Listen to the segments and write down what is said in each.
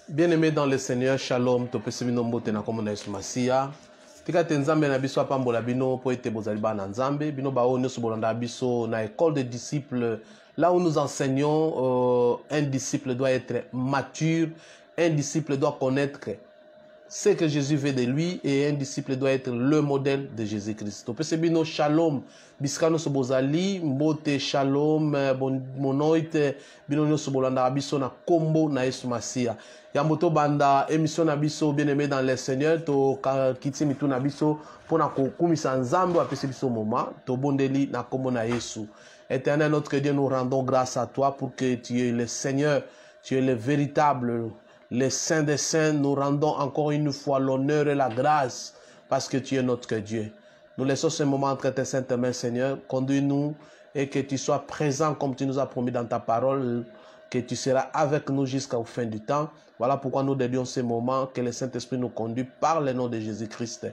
Bien-aimé dans le Seigneur, Shalom, topesi bino mbote na komona Yesu Masiya. Tika te nzambe na biso apambola bino po ete bozali bana nzambe. Bino bao nyonso bolanda biso na école de disciples. Là où nous enseignons, un disciple doit être mature, un disciple doit connaître ce que Jésus veut de lui et un disciple doit être le modèle de Jésus-Christ. Topesi bino Shalom, biskano sobozali, mbote Shalom, monoite, bino nyonso bolanda biso na kombo na Yesu Masiya. Yamboto banda émission na biso bien-aimé dans le Seigneur to kiti mitu na biso pona kokumisa nzambe apesi biso moment to bondeli na kombo na Yesu. Éternel notre Dieu, nous rendons grâce à toi pour que tu es le Seigneur, tu es le véritable, le Saint des Saints. Nous rendons encore une fois l'honneur et la grâce parce que tu es notre Dieu. Nous laissons ce moment entre tes saintes mains, Seigneur. Conduis-nous et que tu sois présent comme tu nous as promis dans ta parole, que tu seras avec nous jusqu'au fin du temps. Voilà pourquoi nous dédions ce moment, que le Saint-Esprit nous conduit par le nom de Jésus-Christ.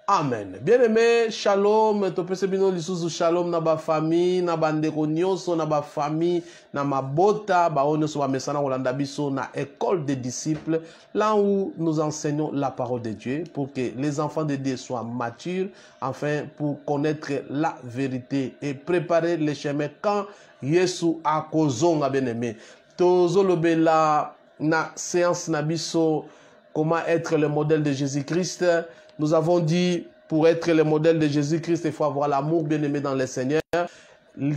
Amen. Bien-aimé, shalom, topese bino lisusu shalom na ba famille, na bandeko nyonso, na ba famille, na mabota, ba onyoso ba mesana kolanda biso na école des disciples, là où nous enseignons la parole de Dieu pour que les enfants de Dieu soient matures, enfin pour connaître la vérité et préparer le chemin quand Yesu akozonga bien-aimé. Tozolobela na séance na biso comment être le modèle de Jésus-Christ. Nous avons dit, pour être le modèle de Jésus-Christ, il faut avoir l'amour bien-aimé dans le Seigneur.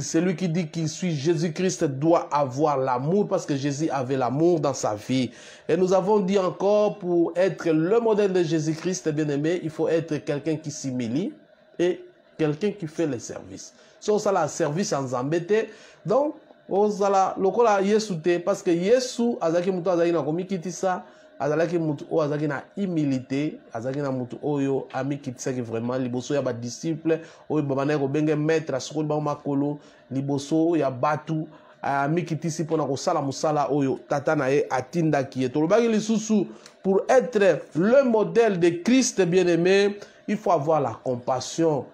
Celui qui dit qu'il suit Jésus-Christ doit avoir l'amour parce que Jésus avait l'amour dans sa vie. Et nous avons dit encore, pour être le modèle de Jésus-Christ bien-aimé, il faut être quelqu'un qui s'humilie et quelqu'un qui fait le service. Si on a le service en zambete, donc, on a le Yesu te, parce que Yesu, azaki muto azaki na komikitisa, azalaki mutu o azalaki na humilité, azalaki na mutu oyo amikitisaki vraiment liboso ya ba disciple oyo babana ko benge maître asukoli ba makolo liboso ya batu amikitisi pona ko sala musala oyo tata na ye atindaki ye. Tolobaki lisusu, pour être le modèle de Christ bien-aimé, il faut avoir la compassion.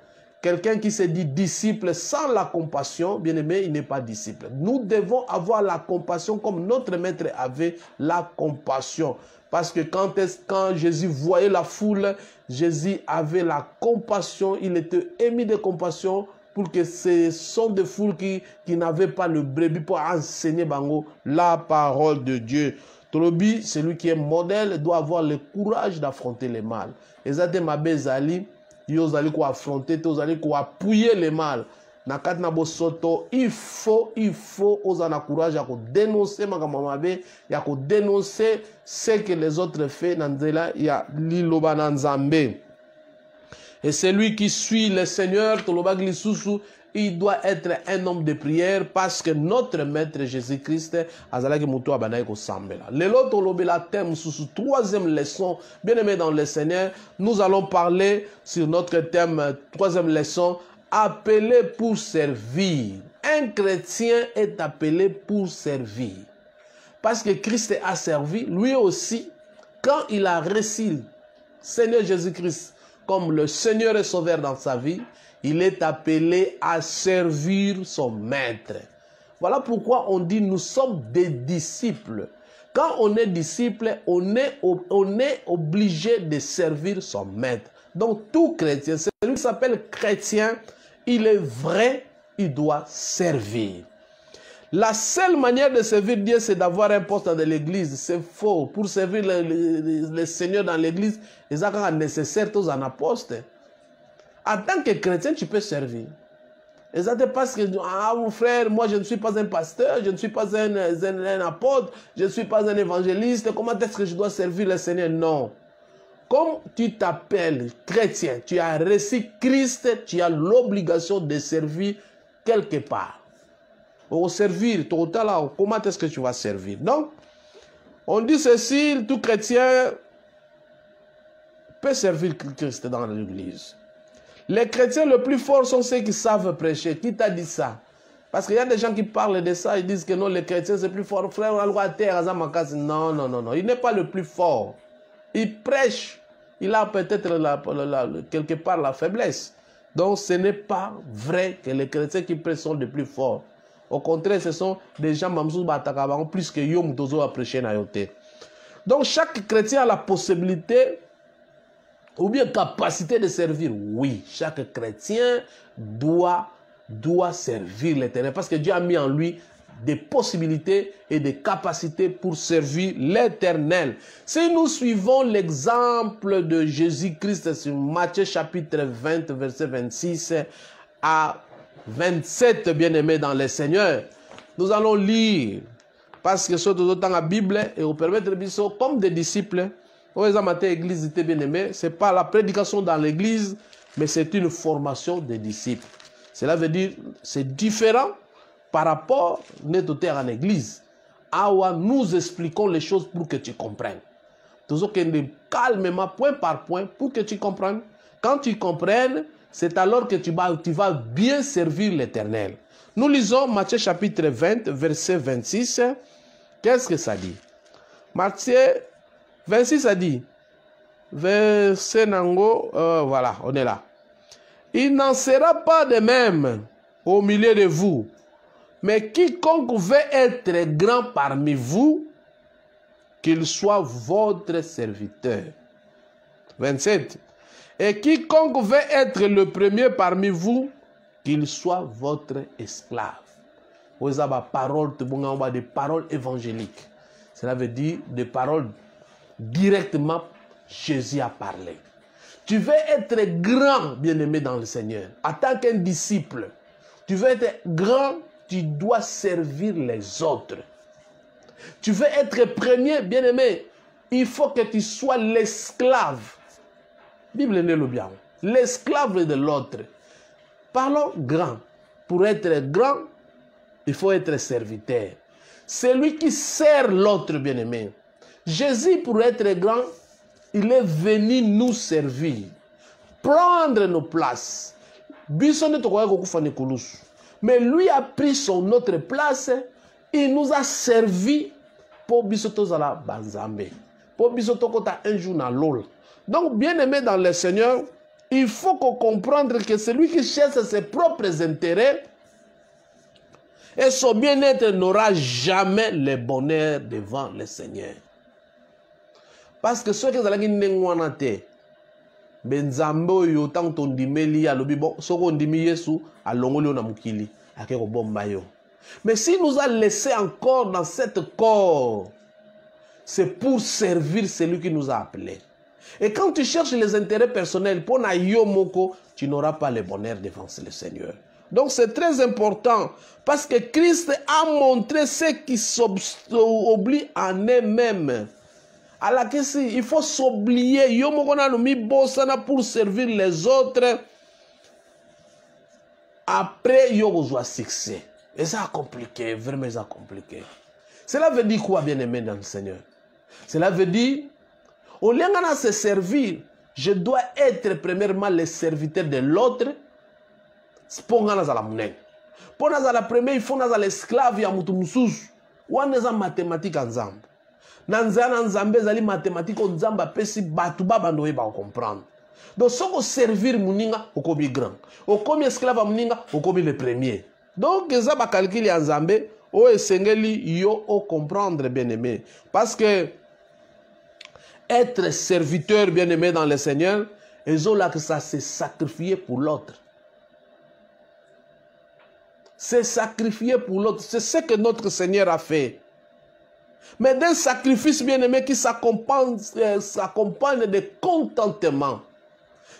Quelqu'un qui se dit disciple sans la compassion, bien-aimé, il n'est pas disciple. Nous devons avoir la compassion comme notre maître avait la compassion. Parce que quand Jésus voyait la foule, Jésus avait la compassion, il était émis de compassion pour que ce sont des foules qui n'avaient pas le brebis pour enseigner bango la parole de Dieu. Tolobi, celui qui est modèle, doit avoir le courage d'affronter le mal. Et ça, Mabezali, vous allez affronter, vous allez appuyer le mal. Il faut oser courage à dénoncer dénoncer ce que les autres font dans ya liloba nzambe. Et celui qui suit le Seigneur, il doit être un homme de prière parce que notre maître Jésus-Christ azalaki muto abanayi ko sambela. Lelo tolobela thème sous troisième leçon, bien-aimé dans le Seigneur, nous allons parler sur notre thème troisième leçon, appelé pour servir. Un chrétien est appelé pour servir. Parce que Christ a servi, lui aussi, quand il a reçu Seigneur Jésus-Christ comme le Seigneur et Sauveur dans sa vie, il est appelé à servir son maître. Voilà pourquoi on dit nous sommes des disciples. Quand on est disciple, on est obligé de servir son maître. Donc tout chrétien, celui qui s'appelle chrétien, il est vrai, il doit servir. La seule manière de servir Dieu, c'est d'avoir un poste dans l'église. C'est faux. Pour servir le Seigneur dans l'église, il est nécessaire tous un poste. En tant que chrétien, tu peux servir. Et ça te passe que, ah mon frère, moi je ne suis pas un pasteur, je ne suis pas un apôtre, je ne suis pas un évangéliste. Comment est-ce que je dois servir le Seigneur? Non. Comme tu t'appelles chrétien, tu as reçu Christ, tu as l'obligation de servir quelque part. Pour servir, comment est-ce que tu vas servir? Donc, on dit ceci, tout chrétien peut servir Christ dans l'église. Les chrétiens les plus forts sont ceux qui savent prêcher. Qui t'a dit ça? Parce qu'il y a des gens qui parlent de ça, ils disent que non, les chrétiens c'est plus fort. Frère, on a le droit à terre, non, non, non, non. Il n'est pas le plus fort. Il prêche. Il a peut-être quelque part la faiblesse. Donc ce n'est pas vrai que les chrétiens qui prêchent sont les plus forts. Au contraire, ce sont des gens plus que Yom Tozo à prêcher na yote. Donc chaque chrétien a la possibilité ou bien capacité de servir. Oui, chaque chrétien doit servir l'Éternel parce que Dieu a mis en lui des possibilités et des capacités pour servir l'Éternel. Si nous suivons l'exemple de Jésus-Christ sur Matthieu chapitre 20, verset 26 à 27, bien-aimés dans le Seigneur, nous allons lire, parce que c'est tout dans la Bible, et vous permettre comme des disciples, l'église était bien-aimée, ce n'est pas la prédication dans l'église, mais c'est une formation des disciples. Cela veut dire, c'est différent par rapport à en église. Awa, nous expliquons les choses pour que tu comprennes. Toujours calmement, point par point, pour que tu comprennes. Quand tu comprennes, c'est alors que tu vas bien servir l'Éternel. Nous lisons Matthieu chapitre 20, verset 26. Qu'est-ce que ça dit? Matthieu 26, ça dit, verset Nango, voilà, on est là. Il n'en sera pas de même au milieu de vous, mais quiconque veut être grand parmi vous, qu'il soit votre serviteur. 27. Et quiconque veut être le premier parmi vous, qu'il soit votre esclave. Vous avez des paroles évangéliques. Cela veut dire des paroles directement Jésus a parlé. Tu veux être grand, bien-aimé dans le Seigneur. En tant qu'un disciple, tu veux être grand, tu dois servir les autres. Tu veux être premier, bien-aimé, il faut que tu sois l'esclave. Bible n'est le bien. L'esclave de l'autre. Parlons grand. Pour être grand, il faut être serviteur. Celui qui sert l'autre, bien-aimé. Jésus, pour être grand, il est venu nous servir. Prendre nos places. Mais lui a pris son autre place. Il nous a servi pour bisotozala banzambe. Pour bisotokota un jour dans l'eau. Donc, bien-aimé dans le Seigneur, il faut qu'on comprenne que celui qui cherche ses propres intérêts et son bien-être n'aura jamais le bonheur devant le Seigneur. Parce que ceux qui sont nengwanate, benzambo yo tant on dimeli à l'obibo, soko ndimi Yesu à l'ongolio na mukili, akeko bombayo. Mais si nous a laissé encore dans cette corps, c'est pour servir celui qui nous a appelés. Et quand tu cherches les intérêts personnels pour na yomoko, tu n'auras pas le bonheur devant le Seigneur. Donc c'est très important parce que Christ a montré ceux qui s'oublient en eux-mêmes. Alors il faut s'oublier. Yomoko na mi bosana pour servir les autres. Après yoko succès. Et ça a compliqué, vraiment ça a compliqué. Cela veut dire quoi, bien-aimé dans le Seigneur? Cela veut dire, au lieu de se servir, je dois être premièrement le serviteur de l'autre. Pour la première, il faut que l'esclave ya mutu mususu. Wana za mathématique ensemble. Nanzana nzambe zali mathématique nzamba pesi batu baba ndoye ba comprendre. Donc si on servir muninga, okomi grand. Okomi esclave muninga, okomi le premier. Donc, ça va calculer en Zambé, ou esengeli yo o comprendre, bien-aimé. Parce que être serviteur, bien-aimé dans le Seigneur, ils ont là que ça s'est sacrifié pour l'autre. C'est sacrifié pour l'autre. C'est ce que notre Seigneur a fait. Mais d'un sacrifice, bien-aimé, qui s'accompagne de contentement.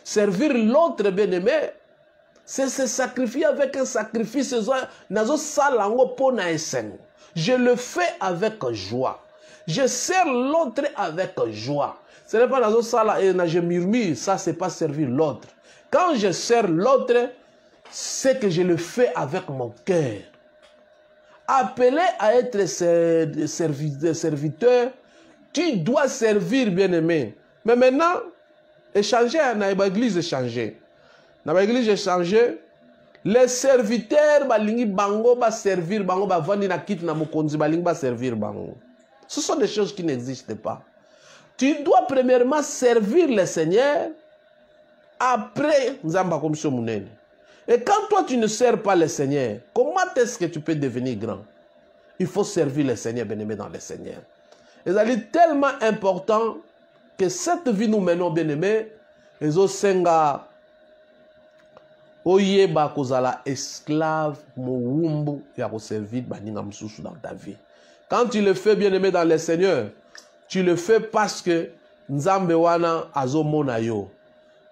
Servir l'autre, bien-aimé, c'est se sacrifier avec un sacrifice. Je le fais avec joie. Je sers l'autre avec joie. Ce n'est pas dans ça et je murmure. Ça, c'est pas servir l'autre. Quand je sers l'autre, c'est que je le fais avec mon cœur. Appelé à être serviteur, tu dois servir, bien-aimé. Mais maintenant, échanger, dans l'église, échanger. Dans l'église, j'ai changé. Les serviteurs, balingi bango, ba servir bango, ba vandi na kit na mokonzi, balingi ba servir bango. Ce sont des choses qui n'existent pas. Tu dois premièrement servir le Seigneur. Après, nzamba comme ça munene. Et quand toi tu ne sers pas le Seigneur, comment est-ce que tu peux devenir grand? Il faut servir le Seigneur, bien-aimé dans le Seigneur. C'est tellement important que cette vie nous menons, bien aimés, les osenga oyeba kozala esclave mowumbu ya servir baninga msusu dans ta vie. Quand tu le fais, bien aimé, dans le Seigneur, tu le fais parce que Nzambe wana azomona yo.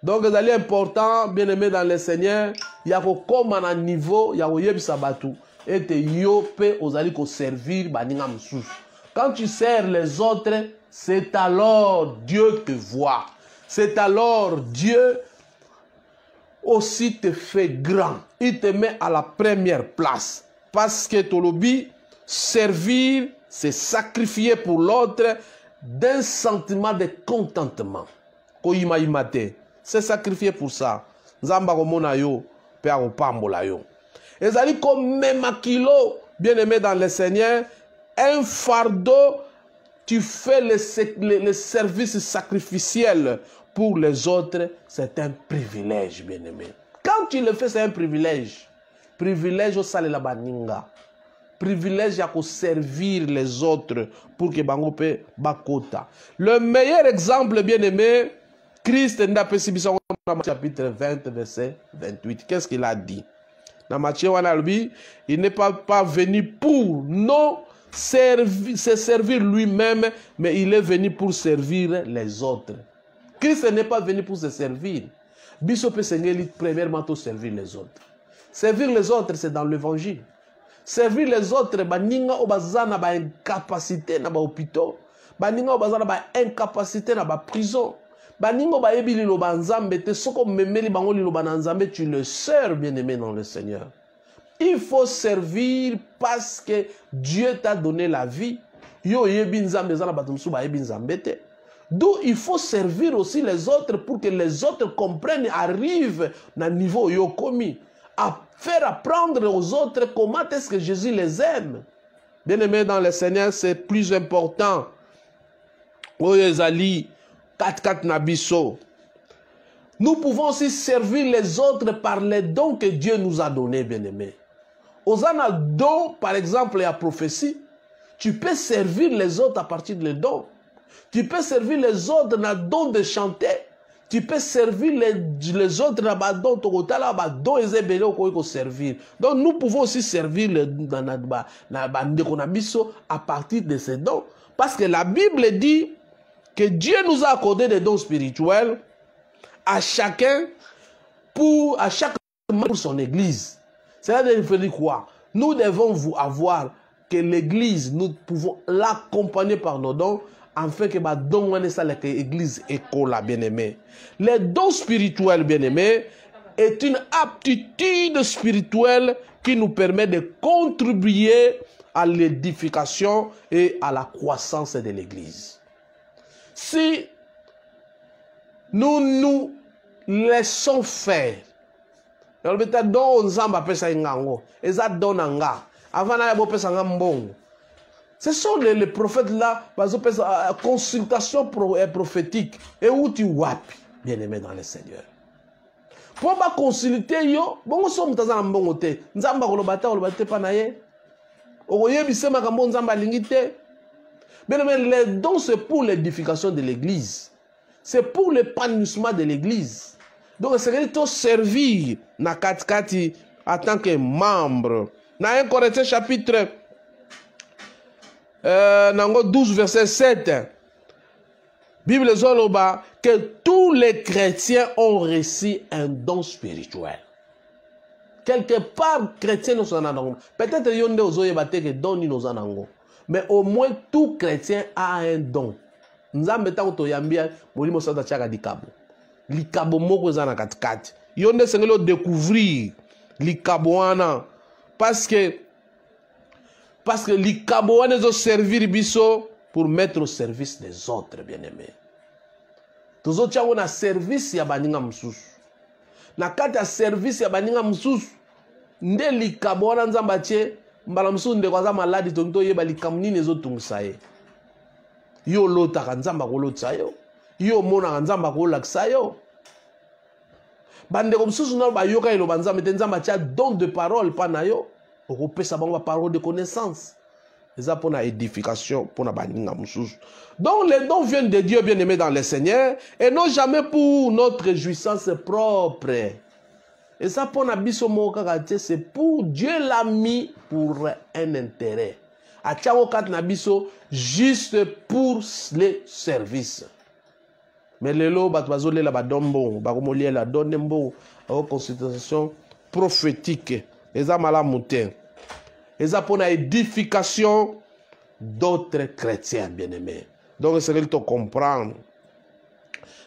Donc, c'est important, bien aimé, dans le Seigneur, il y a comme un niveau, il y a oyebisa batu, et te yo pe ozali ko servir baninga msusu. Quand tu sers les autres, c'est alors Dieu te voit. C'est alors Dieu aussi te fait grand. Il te met à la première place. Parce que Tolobi, servir, c'est sacrifier pour l'autre d'un sentiment de contentement. C'est sacrifier pour ça. Nzamba komona yo, pe akopambola yo. Ezali comme même kilo, bien aimé dans le Seigneur, un fardeau, tu fais le service sacrificiel pour les autres, c'est un privilège, bien aimé. Quand tu le fais, c'est un privilège. Privilège au sale la baninga. Privilège à servir les autres pour que bango pe bakota. Le meilleur exemple, bien aimé, Christ dans chapitre 20, verset 28. Qu'est-ce qu'il a dit? Dans Matthieu, il n'est pas venu pour non se servir lui-même, mais il est venu pour servir les autres. Christ n'est pas venu pour se servir. Bishop Sengeli, premièrement, pour servir les autres. Servir les autres, c'est dans l'évangile. Servir les autres, baninga obazana ba incapacité na ba hôpital, baninga obazana ba incapacité na ba prison, baninga ba ebili lo banzambe te soko memeli bango li lo banzambe, tu le sers, bien-aimé dans le Seigneur. Il faut servir parce que Dieu t'a donné la vie. Yo yebi nzambe zana batumsu ba yebi nzambe te. D'où il faut servir aussi les autres pour que les autres comprennent, arrivent à un niveau yo commis, à faire apprendre aux autres comment est-ce que Jésus les aime. Bien aimé dans le Seigneur, c'est plus important. Oyezali 4 nabiso. Nous pouvons aussi servir les autres par les dons que Dieu nous a donnés, bien aimé. Osana don, par exemple, la prophétie, tu peux servir les autres à partir des dons. Tu peux servir les autres dans le don de chanter. Tu peux servir les autres dans le don de servir. Donc nous pouvons aussi servir à partir de ces dons. Parce que la Bible dit que Dieu nous a accordé des dons spirituels à chacun pour son église. C'est-à-dire quoi? Nous devons avoir que l'église, nous pouvons l'accompagner par nos dons afin que l'église école, bien-aimé. Les dons spirituels, bien-aimé, est une aptitude spirituelle qui nous permet de contribuer à l'édification et à la croissance de l'église. Si nous nous laissons faire, ce sont les prophètes là, consultation prophétique. Et où tu wapi, bien aimé dans le Seigneur. Pour pas consulter yo, bon sommes dans un bon côté. Nzamba kolobata kolobate panaye. Oye bisema kambo nzamba lingite. Bien aimé, les dons c'est pour l'édification de l'église. C'est pour l'épanouissement de l'église. Donc c'est de servir na katikati en tant que membre. Dans 1 Corinthiens chapitre 12 verset 7, Bible zoloba que tous les chrétiens ont reçu un don spirituel. Quelque part, chrétiens nous en ont. Peut-être yonde ozoye bate que don nous en ont. Mais au moins tout chrétien a un don. Nzambe ta to yambia molimo sata chaka likabo. Likabo moko zana katikati. Yonde sengelo découvrir likabo wana parce que likabo wana zo servir biso pour mettre au service des autres, bien-aimés. Tozo tchango na service ya baninga msusu. Na kati ya service ya baninga msusu nde likabo wana nzamba che mbala msusu nde kwa za maladi tonto yeba likamuni nezo tungisa ye. Yo lota nzamba ko lotsa yo. Yo mona nzamba ko laksa yo. Bande comme msusu na ba yoka ilo banzamba te nzamba cha don de parole pa na yo. Okopesa bango ba parole de connaissance. eza pour la édification, pour la baninga mususu. Donc les dons viennent de Dieu bien-aimé dans le Seigneur et non jamais pour notre jouissance propre. Et ça pour la biso mokakate, c'est pour Dieu l'a mis pour un intérêt. A tiao kat na biso juste pour les services. Mais les lots batwazo le la badombo, bakomolie la donembo, en consultation prophétique. Eza malamouté. Eza pour la édification d'autres chrétiens bien-aimés. Donc c'est qu'il te comprendre.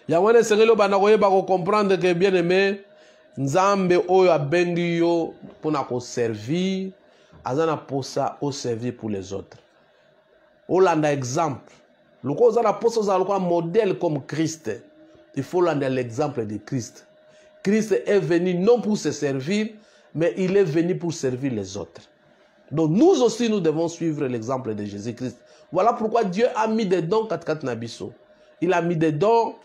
Yawene c'est qu'il banakoye bako comprendre que bien-aimé Nzambe oyo abengi yo pour na ko servir, azana posa au servir pour les autres. Olanda exemple. Loko ozana posa ozala modèle comme Christ. Il faut landa l'exemple de Christ. Christ est venu non pour se servir, mais il est venu pour servir les autres. Donc nous aussi nous devons suivre l'exemple de Jésus-Christ. Voilà pourquoi Dieu a mis des dons kat nabiso. Il a mis des dons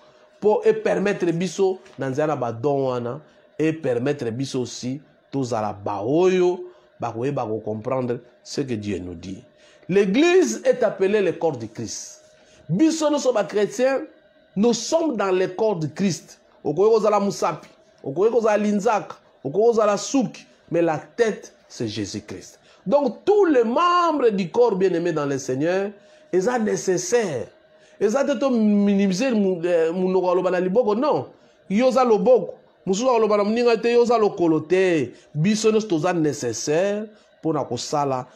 pour permettre biso nanzana ba don wana et permettre biso aussi tous à la baoyo bakoye bako comprendre ce que Dieu nous dit. L'église est appelée le corps de Christ. Biso nous sommes chrétiens, nous sommes dans le corps de Christ. Okoye kozala musapi, okoye kozala linzaka, okoye kozala souki, mais la tête c'est Jésus-Christ. Donc tous les membres du corps bien-aimé dans le Seigneur, ils sont nécessaires. Ils sont minimiser munoko alobana liboko non. Yoza loboko, mususu alobana mninga te yoza lokolote. Biso nos toza nécessaire pour na kosala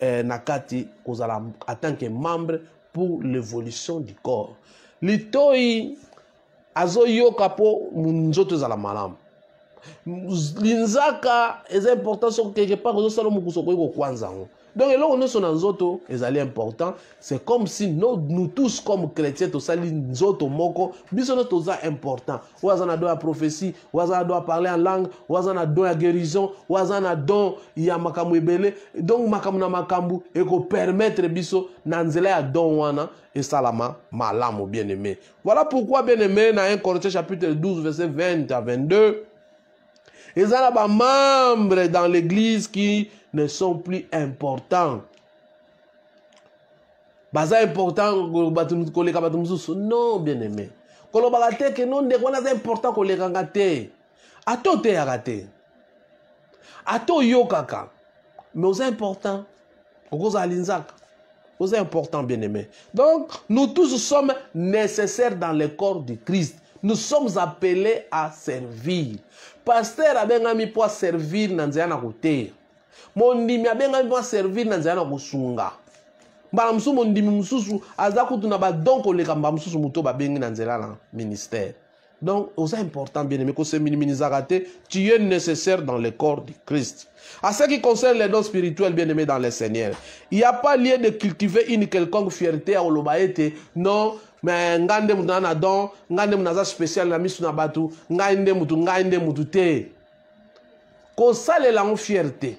nakati kozala en tant que membre pour l'évolution du corps. Litoi azo yoka po nzoto za la malamu. Linzaka est important sur quelque part que salo mukusoko ko kwanza. Donc là on est sur nzoto ezali important, c'est comme si nous tous comme chrétiens to sali nzoto moko biso no toza important. Wazana do ya prophétie, wazana do parler en langue, wazana do ya guérison, wazana do ya makambu ebele. Donc makambu na makambu et ko permettre biso na nzela ya don wana et salama malamu bien-aimé. Voilà pourquoi bien-aimé dans 1 Corinthiens chapitre 12 verset 20 à 22 ils ont des membres dans l'église qui ne sont plus importants. Baza important non bien aimé. Kolobagate que non de quoi c'est important ko lekangate. Ato te agate. Ato yo kaka. Mais c'est important. Okoza alinzak. C'est important bien aimé. Donc nous tous sommes nécessaires dans le corps de Christ. Nous sommes appelés à servir. Pasteur a bien mis pour servir dans un côté. Mon dimi a bien mis pour servir dans un kosunga. Mbala msu mon dimi msusu azakutu na ba donc le kamba msusu muto ba bengi dans un ministère. Donc c'est important bien aimé que ce minimizarate tu es nécessaire dans le corps de Christ. À ce qui concerne les dons spirituels bien aimés dans le Seigneur, il n'y a pas lieu de cultiver une quelconque fierté à olobaete non. Mais ngande mutu na don ngande munaza spécial na misu na batu ngande mutu te ko sale la fierté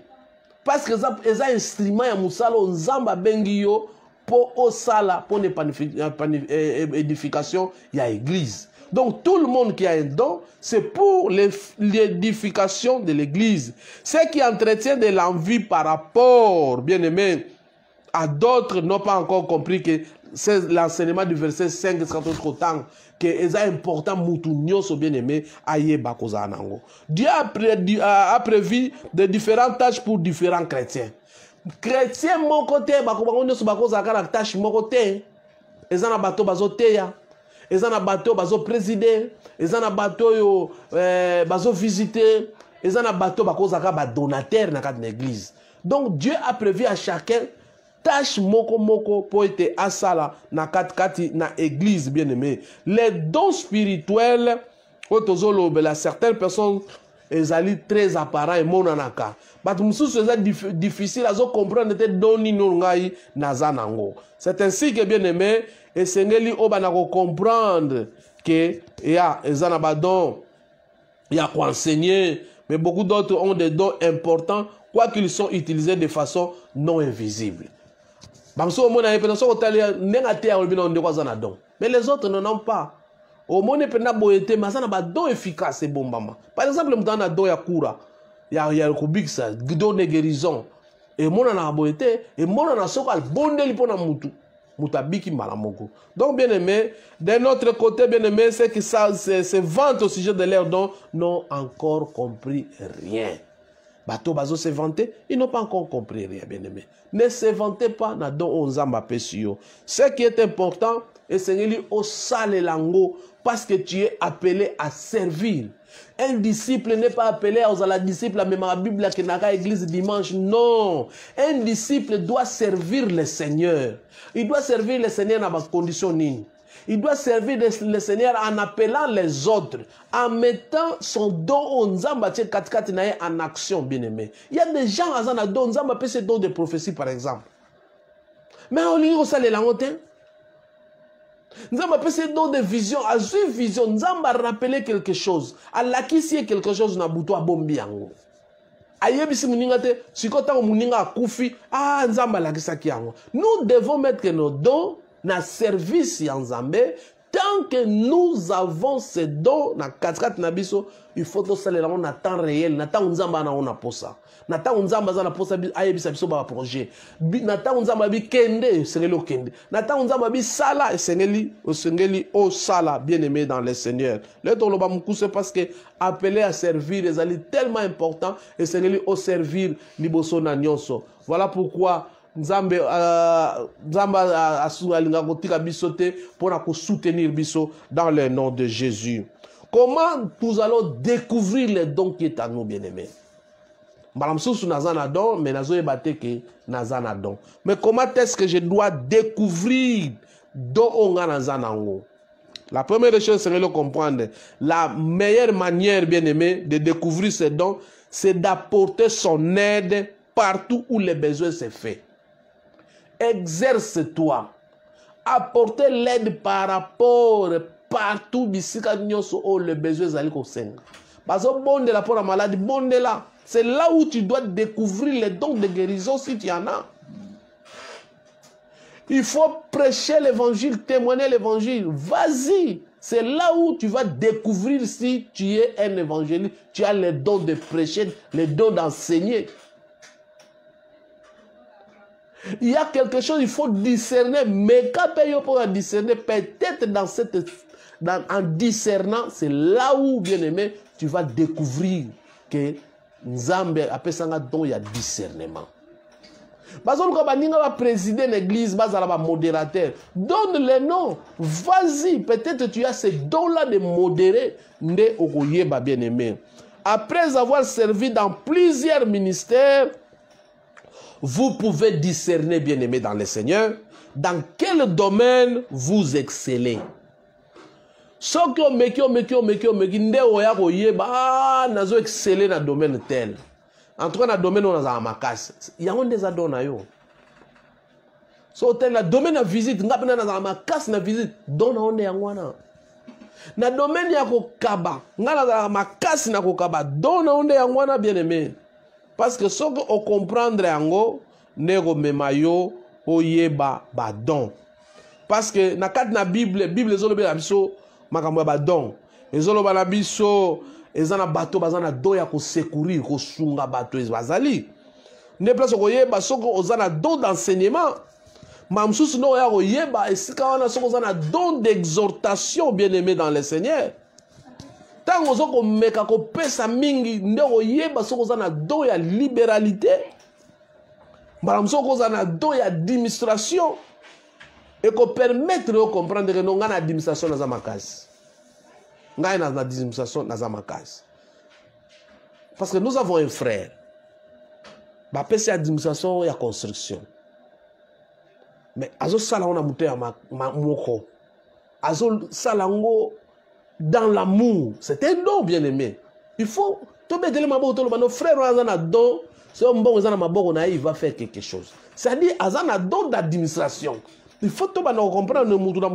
parce que ça est instrument ya musalo nzamba bengi yo po osala pour édification ya église. Donc tout le monde qui a un don, c'est pour l'édification de l'église. Ceux qui entretiennent de l'envie par rapport, bien aimé, à d'autres n'ont pas encore compris que c'est l'enseignement du verset 5 que c'est important mutunyoso bien aimé aye bakoza nango. Dieu a prévu de différentes tâches pour différents chrétiens. Chrétiens mon côté bakobango nyoso bakoza kala tâche mon côté. Ezana bato bazoteya, ezana bato bazo présider, ezana bato yo bazo visiter, ezana bato bakoza ka ba donateur na cadre d'église. Donc Dieu a prévu à chacun tâche moko pour être asala na kati na église bien aimé. Les dons spirituels certaines personnes ezali très apparent et monanaka. But mususu c'est difficile à comprendre te doni nongai nazanango. C'est ainsi que bien aimé et sengeli obanako comprendre que ya ezana badon il y a quoi enseigner mais beaucoup d'autres ont des dons importants quoi qu'ils sont utilisés de façon non invisible. Mais les autres n'en ont pas. Au moins, ils ont un don efficace. Par exemple, il y a un don de guérison. et mon na boité et mon na sokal bondeli pona mutu mutabiki malamoko. Donc bien aimé, d'un autre côté bien aimé, c'est que ça se vante au sujet de leurs dons n'ont encore compris rien. Bateau bazo se vanter, ils n'ont pas encore compris rien bien aimé. Ne se vantez pas na don onzamba pesio. Ce qui est important et c'est au sale lango parce que tu es appelé à servir. Un disciple n'est pas appelé à la disciple à même la Bible qui n'a qu'à église dimanche. Non. Un disciple doit servir le Seigneur. Il doit servir le Seigneur dans ma condition nini. Il doit servir le Seigneur en appelant les autres, en mettant son don en action, bien aimé. Il y a des gens qui ont don, Nzamba peut se don de prophétie par exemple. Mais on lit au salé la montagne. Nzamba peut se don de vision, à une vision, Nzamba rappeler quelque chose. À l'acquis quelque chose na buto a bombi yango. Ayebisi muninga te, sikota muninga akufi, ah Nzamba la kisaki yango. Nous devons mettre nos dons na service ya Nzambe. Tant que nous avons ces dons na katkat na biso, il faut que ça les na temps réel, na temps Nzamba na on a posa. Na temps Nzamba za na posa ayebisa biso ba projet. Na temps Nzamba bi kende, sengeli kende. Na temps Nzamba bi sala sengeli o sala, bien-aimé dans le Seigneur. Le tolo ba mukuse parce que appelé à servir les alliés tellement important et sengeli au servir liboso na nyonso. Voilà pourquoi Nzambe alinga kotika biso te pour soutenir biso dans le nom de Jésus. Comment nous allons découvrir les dons qui est à nous, bien-aimés? Madame Soussou nazana don, mais nazo ebate ke nazana don. Mais comment est-ce que je dois découvrir don onga nazana ngo? La première chose, c'est de comprendre. La meilleure manière, bien-aimé, de découvrir ces dons, c'est d'apporter son aide partout où les besoins se font. Exerce-toi. Apporter l'aide par rapport partout où les besoins sont. Parce que bon de la pour la maladie, bon de là. C'est là où tu dois découvrir les dons de guérison si tu en as. Il faut prêcher l'évangile, témoigner l'évangile. Vas-y. C'est là où tu vas découvrir si tu es un évangéliste. Tu as les dons de prêcher, les dons d'enseigner. Il y a quelque chose, il faut discerner. Mais quand tu pour discerner, peut-être en discernant, c'est là où, bien aimé, tu vas découvrir que Nzambe appelle ça un don, il y a discernement. Parce que quand on va présider l'église, on va modérateur. Donne les noms. Vas-y, peut-être tu as ces dons-là de modérer. Bien aimé. Après avoir servi dans plusieurs ministères, vous pouvez discerner, bien aimé, dans le Seigneur, dans quel domaine vous excellez. Ce que vous excellez dans le domaine tel. En tout cas, dans le domaine où on a ma casse, il y a des adons. So, dans le domaine de visite, on a ma casse na visite, donne on est en wana. Dans le domaine de kaba, on a ma casse na kaba, donne on est en wana, bien aimé. Parce que ce qu'on comprendre en nego memayo oyeba badon. Parce que na kat na Bible zolo be biso makambo ba don. Ezolo ba na biso ezana bato bazana do ya ko secourir ko sunga bato ezali. Ne place ko yeba soko ozana don d'enseignement. Mamsusu no ya ko yeba esika wana soko ozana don d'exhortation, bien-aimé dans le Seigneur. Tant que meka ko pesa mingi ndeko yeba soko zana do ya libéralité. Baram soko zana do ya administration et ko permettre de comprendre que non ngana administration na zamakasi. Ngai na administration na zamakasi. Parce que nous avons un frère. Ba pesa administration ya construction. Mais azo sala on a muté ya moko. Azo sala ngo dans l'amour, c'est un don, bien-aimé. Il faut te mettre les maboko, nos frères ont un don, c'est un bon maboko, il va faire quelque chose. C'est-à-dire, ils ont un don d'administration. Il faut te comprendre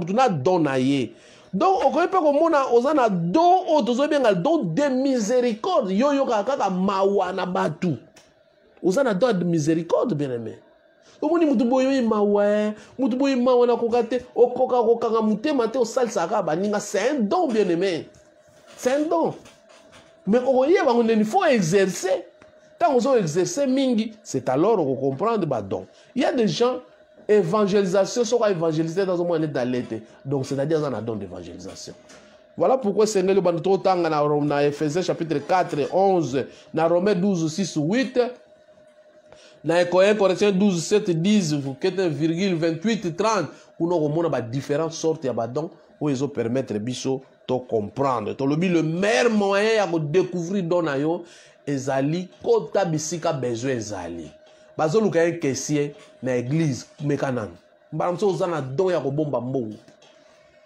que un don. Donc, on peut pas qu'on a un don de miséricorde. Yo kaka mawana batu. Ils ont un don de miséricorde, bien-aimé. Omoni mutuboyo mawa mutuboyo mawa na kokate okoka kokanga mutema te osalisa ka baninga, c'est un don, bien aimé. C'est un don. Mais il faut exercer. Tant qu'on exercer mingi, c'est alors qu'on comprend bah donc. Il y a des gens évangélisation sera évangélisé dans un moyen d'alerter. Donc c'est-à-dire dans un don d'évangélisation. Voilà pourquoi Seigneur le bandeau tanga na Ephésiens chapitre 4 11, na Romains 12 6 8, na Corinthiens 12 7 10, 28 30, où nous avons différentes sortes de dons où ils ont permettre biso de comprendre. Le meilleur moyen de découvrir don ayo ezali kota bisika besoin ezali. Bazo luka un caissier na église mekanan. Mbaramso ozana don ya kobomba mbongo.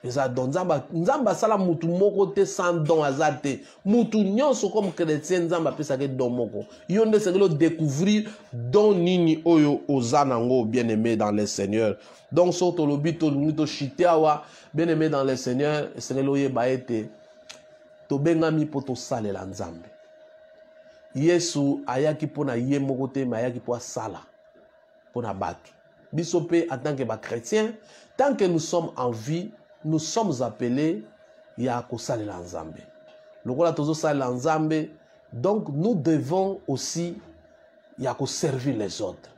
Eza don nzamba sala mutu moko te sans don azate. Mutu nyonso comme chrétien nzamba pesa ke don moko. Yonde sekelo découvrir don nini oyo ozana ngo bien-aimé dans le Seigneur. Donc soto lobito ngito shitiawa bien-aimé dans le Seigneur, sekelo yeba ete to bengami poto salela nzambe. Yesu ayaki pona ye moko te ma ayaki po sala pona batu. Biso pe en tant que chrétien, tant que nous sommes en vie, nous sommes appelés ya ko salela nzambe. Lokola tozo salela nzambe, donc nous devons aussi ya ko servir les autres.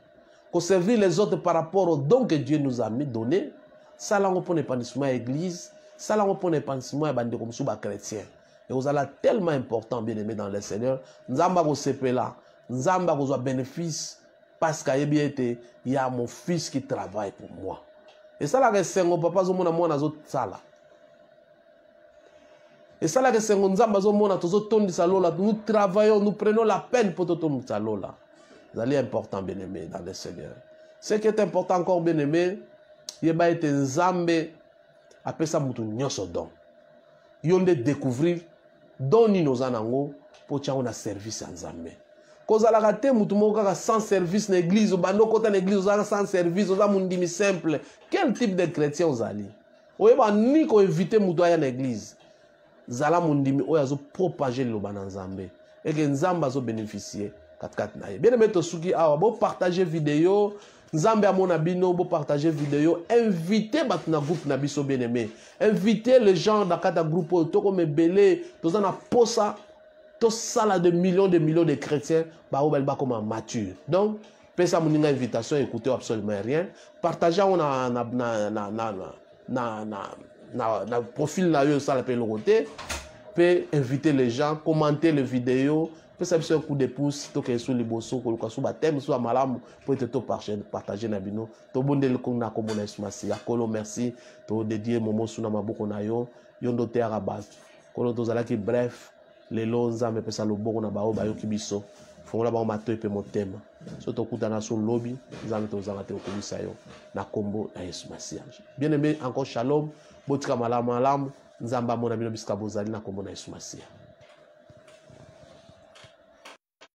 Ko servir les autres par rapport au don que Dieu nous a donné. Sala ngo pona épanouissement église, sala ngo pona épanouissement bande comme sous ba chrétien. Et vous allez tellement important, bien aimé dans le Seigneur. Nzamba ko sepela, nzamba ko zo bénéfice parce qu'il y a mon fils qui travaille pour moi. Et ça là que sengo papa zo mona mona zo sala. Et ça là que sengo nzamba zo mona tozo tondi salola, nous travaillons, nous prenons la peine pour tout tondi salola. Vous allez important, bien aimé dans le Seigneur. Ce qui est important encore, bien aimé, yeba ete nzambe appelle ça mutu nyoso don. Yonde découvrir doni nos anango pour tia on a service en nzambe. Koza la kate mutu moko kaka sans service na église, bando kota na église oza sans service, oza mundimi simple. Quel type de chrétien ozali? Oyeba ni ko inviter mutu aya na église. Zala mundimi oya zo propager le ba na nzambe. Et que nzamba zo bénéficier kat na ye. Bien aimé to suki awa bo partager vidéo. Nzambe amona bino bo partager vidéo, invitez batna groupe na biso bien aimé. Invitez les gens dans kata groupe to comme belé, to na posa to sala de millions de chrétiens ba obel ba comme mature. Donc pesa moninga invitation, écoutez absolument rien. Partagez on na profil na yo ça l'appelle le côté. Peut inviter les gens, commenter les vidéos. Peut savoir un coup de pouce, to que sur les bosso, ko ka suba thème sur malamu pour te partager na bino. To bonde le kong na ko mona esmasi. Akolo merci to dédier momo suna maboko na yo, yondo te arabat. Kolo to zalaki bref, les lonza me pesa lo boko na bao ba yo kibiso. Fongola ba mato epe motema. So to kutana sur lobby, nzambe to zanga te okomisa yo na kombo na Yesu Masia. Bien aimé, encore shalom, botika malamu, nzamba mona bino biska bozali na kombo na Yesu Masia.